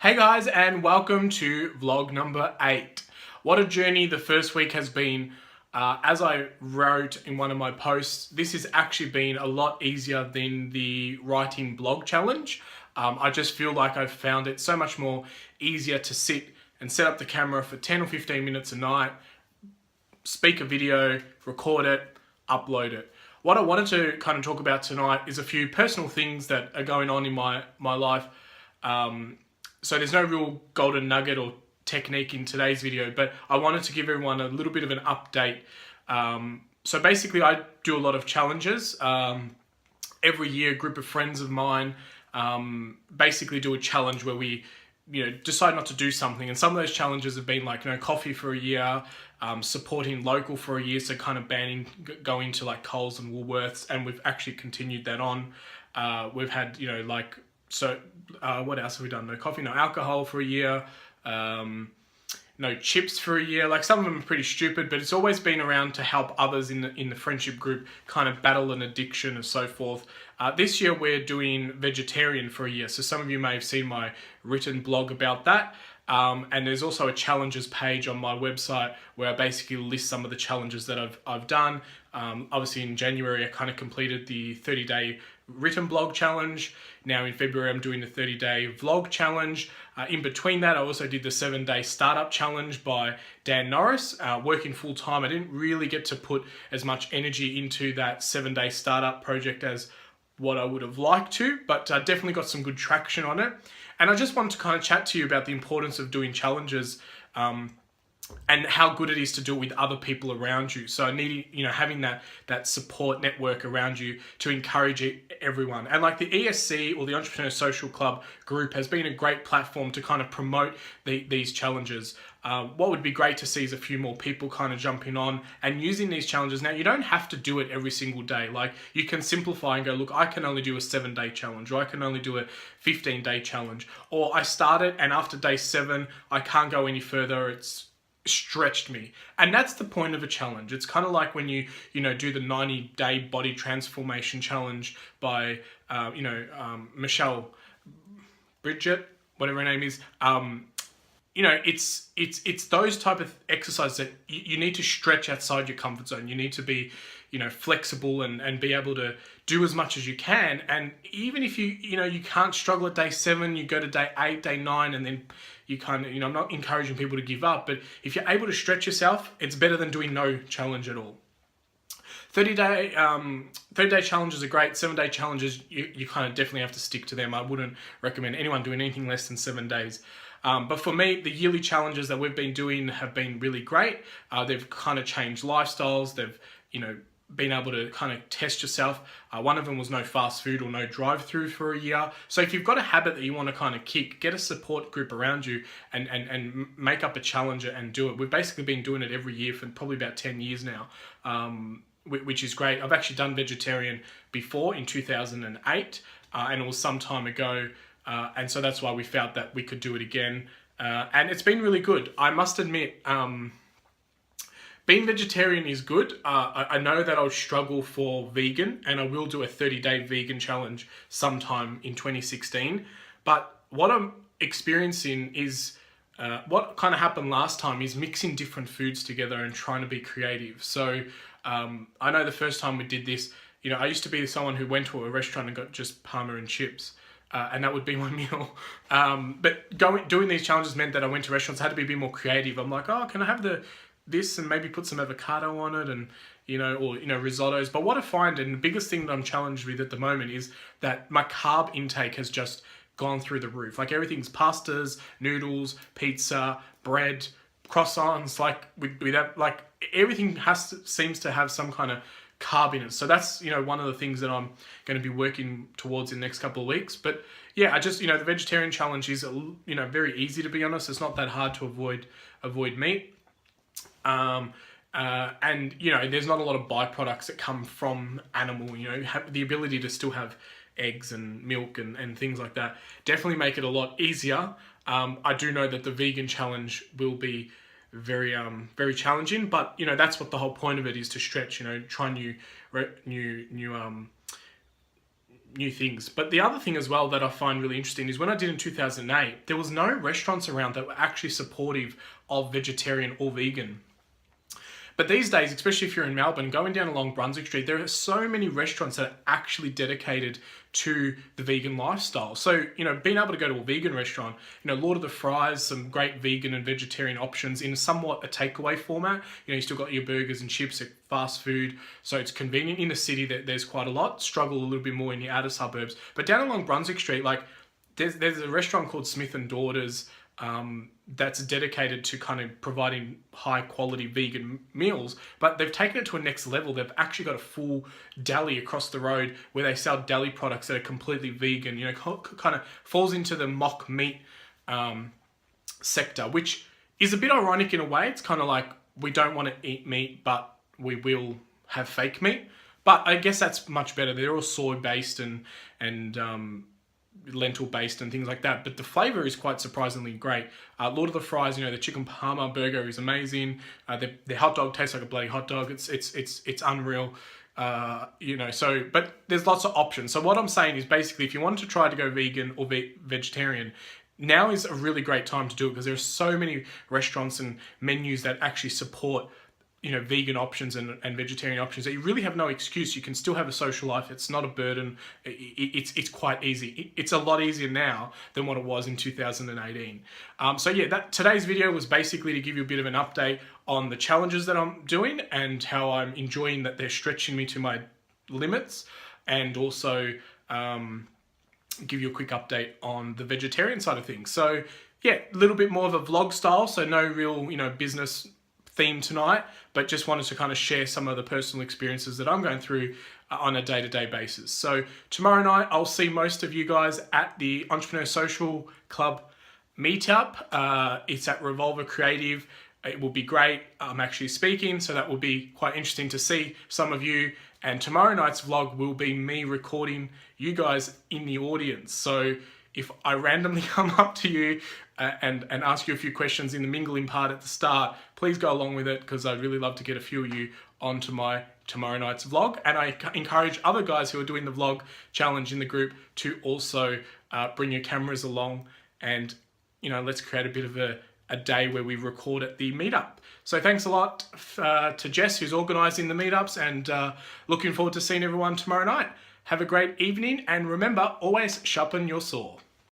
Hey guys, and welcome to vlog number 8. What a journey the first week has been. As I wrote in one of my posts, this has actually been a lot easier than the writing blog challenge. I just feel like I've found it so much more easier to sit and set up the camera for 10 or 15 minutes a night, speak a video, record it, upload it. What I wanted to kind of talk about tonight is a few personal things that are going on in my life. So there's no real golden nugget or technique in today's video, but I wanted to give everyone a little bit of an update. So basically I do a lot of challenges. Every year a group of friends of mine basically do a challenge where we decide not to do something, and some of those challenges have been like coffee for a year, supporting local for a year, so kind of banning going to like Coles and Woolworths, and we've actually continued that on. We've had what else have we done? No coffee, no alcohol for a year, no chips for a year. Like, some of them are pretty stupid, but it's always been around to help others in the friendship group kind of battle an addiction and so forth. This year we're doing vegetarian for a year, so some of you may have seen my written blog about that. And there's also a challenges page on my website where I basically list some of the challenges that I've done. Obviously in January I kind of completed the 30-day written blog challenge. Now in February I'm doing the 30-day vlog challenge. In between that I also did the 7-day startup challenge by Dan Norris. Working full time, I didn't really get to put as much energy into that 7-day startup project as what I would have liked to, but definitely got some good traction on it. And I just wanted to kind of chat to you about the importance of doing challenges, and how good it is to do it with other people around you. So needing, having that support network around you to encourage everyone. And like the ESC, or the Entrepreneur Social Club group, has been a great platform to kind of promote these challenges. What would be great to see is a few more people kind of jumping on and using these challenges. Now, you don't have to do it every single day. Like, you can simplify and go, look, I can only do a 7-day challenge, or I can only do a 15-day challenge. Or I started and after day 7, I can't go any further. It's stretched me. And that's the point of a challenge. It's kind of like when you do the 90-day body transformation challenge by Michelle Bridget, whatever her name is. It's those type of exercises that you need to stretch outside your comfort zone. You need to be flexible and be able to do as much as you can. And even if you can't struggle at day 7, you go to day 8, day 9, and then you kind of, I'm not encouraging people to give up, but if you're able to stretch yourself, it's better than doing no challenge at all. 30-day challenges are great. 7-day challenges, you kind of definitely have to stick to them. I wouldn't recommend anyone doing anything less than 7 days. But for me, the yearly challenges that we've been doing have been really great. They've kind of changed lifestyles. They've, been able to kind of test yourself. One of them was no fast food or no drive-through for a year. So if you've got a habit that you want to kind of kick, get a support group around you and make up a challenge and do it. We've basically been doing it every year for probably about 10 years now, which is great. I've actually done vegetarian before in 2008, and it was some time ago. And so that's why we felt that we could do it again. And it's been really good. I must admit, being vegetarian is good. I know that I'll struggle for vegan, and I will do a 30-day vegan challenge sometime in 2016. But what I'm experiencing is, what kind of happened last time is mixing different foods together and trying to be creative. So I know the first time we did this, I used to be someone who went to a restaurant and got just Parma and chips. And that would be my meal. But doing these challenges meant that I went to restaurants, I had to be a bit more creative. I'm like, oh, can I have this and maybe put some avocado on it, and or risottos. But what I find, and the biggest thing that I'm challenged with at the moment, is that my carb intake has just gone through the roof. Like, everything's pastas, noodles, pizza, bread, croissants. Like, with that, like, everything seems to have some kind of carb in it. So that's one of the things that I'm going to be working towards in the next couple of weeks. But yeah, I just the vegetarian challenge is very easy, to be honest. It's not that hard to avoid meat. And there's not a lot of byproducts that come from animal. Have the ability to still have eggs and milk and things like that definitely make it a lot easier. I do know that the vegan challenge will be very challenging, but that's what the whole point of it is, to stretch. Try new new things. But the other thing as well that I find really interesting is when I did in 2008, there was no restaurants around that were actually supportive of vegetarian or vegan. But these days, especially if you're in Melbourne, going down along Brunswick Street, there are so many restaurants that are actually dedicated to the vegan lifestyle. So, being able to go to a vegan restaurant, Lord of the Fries, some great vegan and vegetarian options in somewhat a takeaway format. You still got your burgers and chips at fast food, so it's convenient. In the city, there's quite a lot. Struggle a little bit more in the outer suburbs. But down along Brunswick Street, there's a restaurant called Smith and Daughters, that's dedicated to kind of providing high quality vegan meals, but they've taken it to a next level. They've actually got a full deli across the road where they sell deli products that are completely vegan, kind of falls into the mock meat sector, which is a bit ironic in a way. It's kind of like, we don't want to eat meat, but we will have fake meat. But I guess that's much better. They're all soy based and lentil based and things like that, but the flavor is quite surprisingly great. Lord of the Fries, the chicken parma burger is amazing. The hot dog tastes like a bloody hot dog. It's unreal. But there's lots of options. So what I'm saying is basically, if you want to try to go vegan or vegetarian, now is a really great time to do it, because there are so many restaurants and menus that actually support vegan options and vegetarian options that you really have no excuse. You can still have a social life. It's not a burden. It's quite easy. It's a lot easier now than what it was in 2018. Today's video was basically to give you a bit of an update on the challenges that I'm doing and how I'm enjoying that they're stretching me to my limits, and also give you a quick update on the vegetarian side of things. So yeah, a little bit more of a vlog style, so no real business theme tonight, but just wanted to kind of share some of the personal experiences that I'm going through on a day-to-day basis. So tomorrow night, I'll see most of you guys at the Entrepreneur Social Club meetup. It's at Revolver Creative. It will be great. I'm actually speaking, so that will be quite interesting to see some of you. And tomorrow night's vlog will be me recording you guys in the audience. So if I randomly come up to you and ask you a few questions in the mingling part at the start, please go along with it, because I'd really love to get a few of you onto my tomorrow night's vlog. And I encourage other guys who are doing the vlog challenge in the group to also bring your cameras along, and let's create a bit of a day where we record at the meetup. So thanks a lot to Jess, who's organising the meetups, and looking forward to seeing everyone tomorrow night. Have a great evening, and remember, always sharpen your saw.